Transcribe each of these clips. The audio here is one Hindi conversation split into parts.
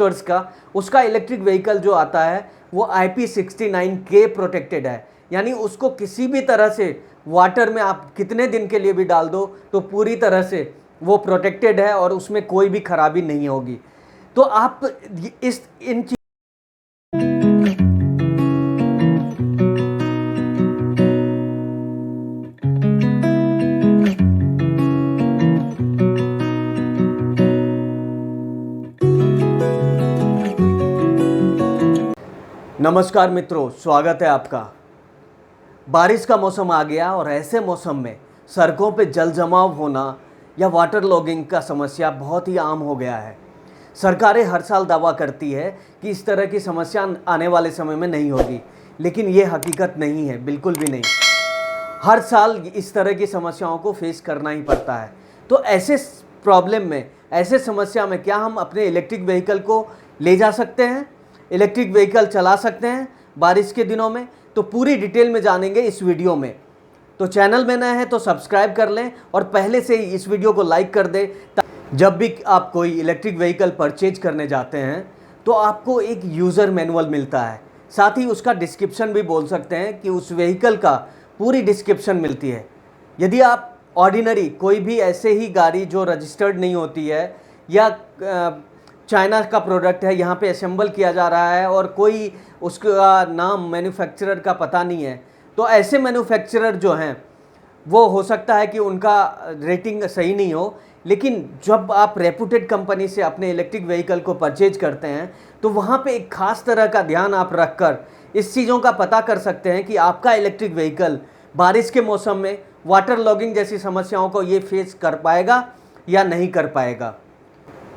का, उसका इलेक्ट्रिक व्हीकल जो आता है वो IP69K प्रोटेक्टेड है। यानी उसको किसी भी तरह से वाटर में आप कितने दिन के लिए भी डाल दो तो पूरी तरह से वो प्रोटेक्टेड है और उसमें कोई भी खराबी नहीं होगी। तो आप इस इन नमस्कार मित्रों, स्वागत है आपका। बारिश का मौसम आ गया और ऐसे मौसम में सड़कों पे जल जमाव होना या वाटर लॉगिंग का समस्या बहुत ही आम हो गया है। सरकारें हर साल दावा करती है कि इस तरह की समस्या आने वाले समय में नहीं होगी, लेकिन ये हकीकत नहीं है, बिल्कुल भी नहीं। हर साल इस तरह की समस्याओं को फेस करना ही पड़ता है। तो ऐसे प्रॉब्लम में, ऐसे समस्या में क्या हम अपने इलेक्ट्रिक व्हीकल को ले जा सकते हैं, इलेक्ट्रिक व्हीकल चला सकते हैं बारिश के दिनों में? तो पूरी डिटेल में जानेंगे इस वीडियो में। तो चैनल में नए हैं तो सब्सक्राइब कर लें और पहले से ही इस वीडियो को लाइक कर दें। जब भी आप कोई इलेक्ट्रिक व्हीकल परचेज करने जाते हैं तो आपको एक यूज़र मैनुअल मिलता है, साथ ही उसका डिस्क्रिप्शन भी बोल सकते हैं कि उस व्हीकल का पूरी डिस्क्रिप्शन मिलती है। यदि आप ऑर्डिनरी कोई भी ऐसे ही गाड़ी जो रजिस्टर्ड नहीं होती है या चाइना का प्रोडक्ट है, यहाँ पे असेंबल किया जा रहा है और कोई उसका नाम मैन्युफैक्चरर का पता नहीं है, तो ऐसे मैन्युफैक्चरर जो हैं वो हो सकता है कि उनका रेटिंग सही नहीं हो। लेकिन जब आप रेपुटेड कंपनी से अपने इलेक्ट्रिक व्हीकल को परचेज करते हैं तो वहाँ पे एक ख़ास तरह का ध्यान आप रखकर इस चीज़ों का पता कर सकते हैं कि आपका इलेक्ट्रिक व्हीकल बारिश के मौसम में वाटर लॉगिंग जैसी समस्याओं को ये फेस कर पाएगा या नहीं कर पाएगा।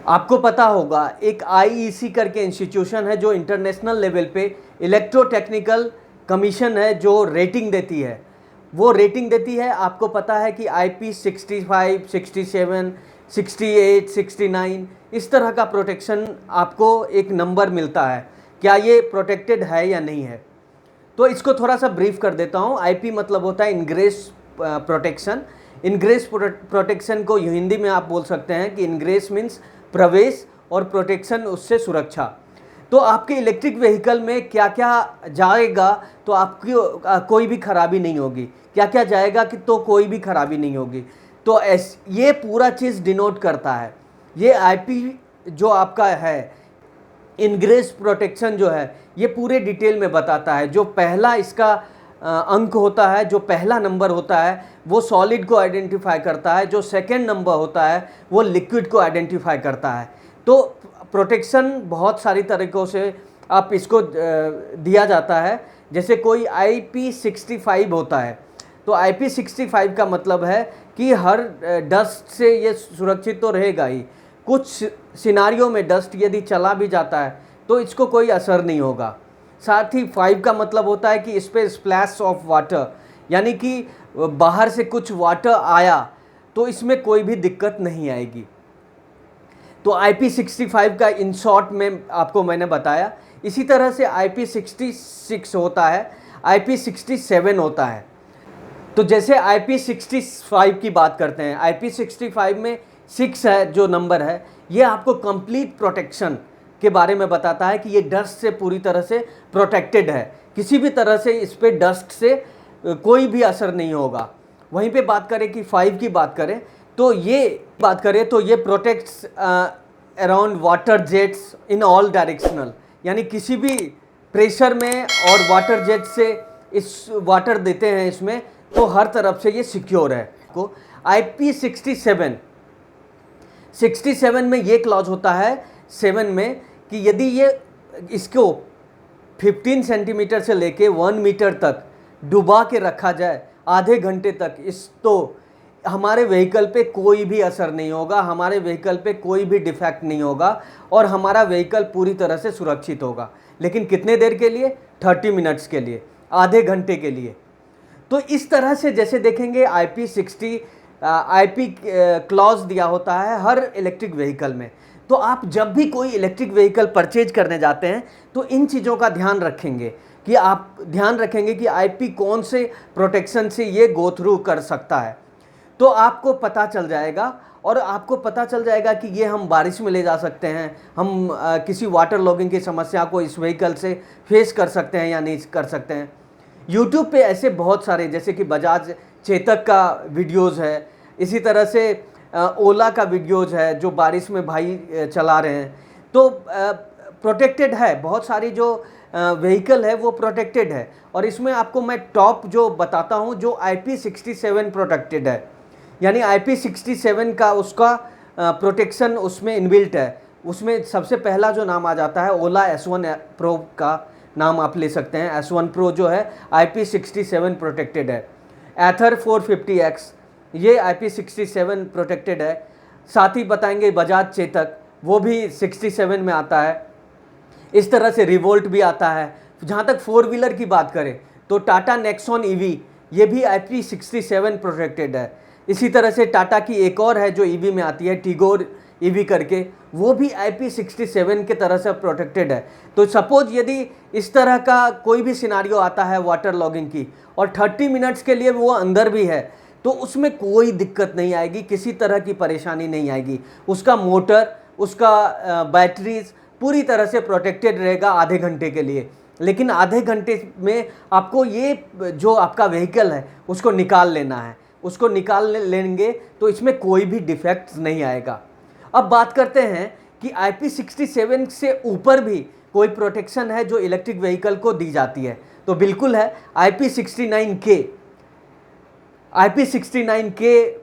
आपको पता होगा एक IEC करके इंस्टीट्यूशन है जो इंटरनेशनल लेवल पे इलेक्ट्रोटेक्निकल कमीशन है जो रेटिंग देती है। वो रेटिंग देती है, आपको पता है कि IP65, 67, 68, 69 इस तरह का प्रोटेक्शन आपको एक नंबर मिलता है। क्या ये प्रोटेक्टेड है या नहीं है? तो इसको थोड़ा सा ब्रीफ कर देता हूँ। IP मतलब होता है इनग्रेस प्रोटेक्शन। इनग्रेस प्रोटेक्शन को हिंदी में आप बोल सकते हैं कि इनग्रेस मीन्स प्रवेश और प्रोटेक्शन उससे सुरक्षा। तो आपके इलेक्ट्रिक व्हीकल में क्या क्या जाएगा तो आपकी कोई भी खराबी नहीं होगी, क्या क्या जाएगा कि तो कोई भी खराबी नहीं होगी। तो ये पूरा चीज़ डिनोट करता है। ये IP जो आपका है इनग्रेस प्रोटेक्शन जो है ये पूरे डिटेल में बताता है। जो पहला इसका अंक होता है, जो पहला नंबर होता है वो सॉलिड को आइडेंटिफाई करता है, जो सेकंड नंबर होता है वो लिक्विड को आइडेंटिफाई करता है। तो प्रोटेक्शन बहुत सारी तरीक़ों से आप इसको दिया जाता है। जैसे कोई IP65 होता है तो IP65 का मतलब है कि हर डस्ट से ये सुरक्षित तो रहेगा ही, कुछ सिनारियों में डस्ट यदि चला भी जाता है तो इसको कोई असर नहीं होगा। साथ ही 5 का मतलब होता है कि इस पर स्प्लैश ऑफ वाटर, यानी कि बाहर से कुछ वाटर आया तो इसमें कोई भी दिक्कत नहीं आएगी। तो IP65 का इन शॉर्ट में आपको मैंने बताया। इसी तरह से IP66 होता है, IP67 होता है। तो जैसे IP65 की बात करते हैं, IP65 में 6 है जो नंबर है, ये आपको कंप्लीट प्रोटेक्शन के बारे में बताता है कि ये डस्ट से पूरी तरह से प्रोटेक्टेड है, किसी भी तरह से इस पे डस्ट से कोई भी असर नहीं होगा। वहीं पे बात करें कि 5 की बात करें तो ये protects around water jets in all directional, यानी किसी भी प्रेशर में और वाटर जेट से इस वाटर देते हैं इसमें तो हर तरफ से ये सिक्योर है। को IP67 में ये क्लॉज होता है 7 में कि यदि ये इसको 15 सेंटीमीटर से लेके 1 मीटर तक डुबा के रखा जाए आधे घंटे तक, इस तो हमारे व्हीकल पे कोई भी असर नहीं होगा, हमारे व्हीकल पे कोई भी डिफेक्ट नहीं होगा और हमारा व्हीकल पूरी तरह से सुरक्षित होगा। लेकिन कितने देर के लिए? 30 मिनट्स के लिए, आधे घंटे के लिए। तो इस तरह से जैसे देखेंगे IP क्लॉज दिया होता है हर इलेक्ट्रिक व्हीकल में। तो आप जब भी कोई इलेक्ट्रिक व्हीकल परचेज करने जाते हैं तो इन चीज़ों का ध्यान रखेंगे कि IP कौन से प्रोटेक्शन से ये गो थ्रू कर सकता है। तो आपको पता चल जाएगा, और आपको पता चल जाएगा कि ये हम बारिश में ले जा सकते हैं, हम किसी वाटर लॉगिंग की समस्या को इस व्हीकल से फेस कर सकते हैं या नहीं कर सकते हैं। यूट्यूब पे ऐसे बहुत सारे, जैसे कि बजाज चेतक का वीडियोज़ है, इसी तरह से ओला का वीडियोज़ है जो बारिश में भाई चला रहे हैं। तो प्रोटेक्टेड है, बहुत सारी जो व्हीकल है वो प्रोटेक्टेड है। और इसमें आपको मैं टॉप जो बताता हूँ, जो IP67 प्रोटेक्टेड है, यानी IP67 का उसका प्रोटेक्शन उसमें इनबिल्ट है। उसमें सबसे पहला जो नाम आ जाता है ओला S1 Pro का नाम आप ले सकते हैं। S1 Pro जो है IP67 प्रोटेक्टेड है। एथर 450X ये IP67 प्रोटेक्टेड है। साथ ही बताएंगे बजाज चेतक, वो भी 67 में आता है। इस तरह से रिवोल्ट भी आता है। जहाँ तक 4 व्हीलर की बात करें तो टाटा नेक्सॉन EV ये भी IP67 प्रोटेक्टेड है। इसी तरह से टाटा की एक और है जो EV में आती है, टिगोर EV करके, वो भी IP67 के तरह से प्रोटेक्टेड है। तो सपोज यदि इस तरह का कोई भी सिनारियो आता है वाटर लॉगिंग की और 30 मिनट्स के लिए वो अंदर भी है, तो उसमें कोई दिक्कत नहीं आएगी, किसी तरह की परेशानी नहीं आएगी। उसका मोटर, उसका बैटरीज पूरी तरह से प्रोटेक्टेड रहेगा आधे घंटे के लिए। लेकिन आधे घंटे में आपको ये जो आपका व्हीकल है उसको निकाल लेना है। उसको निकाल लेंगे तो इसमें कोई भी डिफेक्ट्स नहीं आएगा। अब बात करते हैं कि IP67 से ऊपर भी कोई प्रोटेक्शन है जो इलेक्ट्रिक व्हीकल को दी जाती है, तो बिल्कुल है। IP69K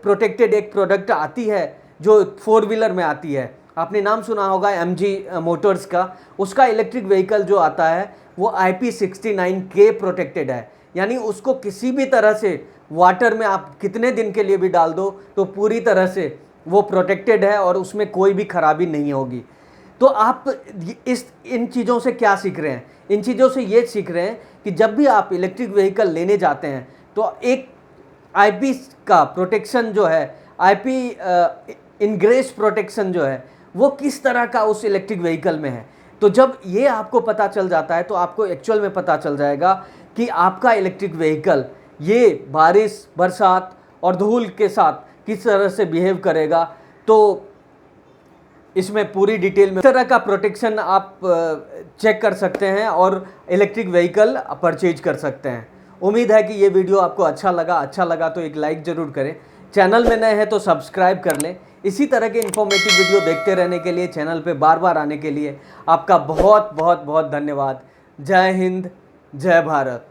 प्रोटेक्टेड एक प्रोडक्ट आती है जो 4 व्हीलर में आती है। आपने नाम सुना होगा MG मोटर्स का, उसका इलेक्ट्रिक व्हीकल जो आता है वो IP69K प्रोटेक्टेड है। यानी उसको किसी भी तरह से वाटर में आप कितने दिन के लिए भी डाल दो तो पूरी तरह से वो प्रोटेक्टेड है और उसमें कोई भी खराबी नहीं होगी। तो आप इन चीज़ों से क्या सीख रहे हैं? इन चीज़ों से ये सीख रहे हैं कि जब भी आप इलेक्ट्रिक व्हीकल लेने जाते हैं तो एक IP का प्रोटेक्शन जो है, IP इनग्रेस प्रोटेक्शन जो है वो किस तरह का उस इलेक्ट्रिक व्हीकल में है। तो जब ये आपको पता चल जाता है तो आपको एक्चुअल में पता चल जाएगा कि आपका इलेक्ट्रिक व्हीकल ये बारिश, बरसात और धूल के साथ किस तरह से बिहेव करेगा। तो इसमें पूरी डिटेल में इस तरह का प्रोटेक्शन आप चेक कर सकते हैं और इलेक्ट्रिक व्हीकल परचेज कर सकते हैं। उम्मीद है कि ये वीडियो आपको अच्छा लगा तो एक लाइक ज़रूर करें। चैनल में नए हैं तो सब्सक्राइब कर लें। इसी तरह के इन्फॉर्मेटिव वीडियो देखते रहने के लिए, चैनल पे बार बार आने के लिए आपका बहुत बहुत बहुत धन्यवाद। जय हिंद, जय भारत।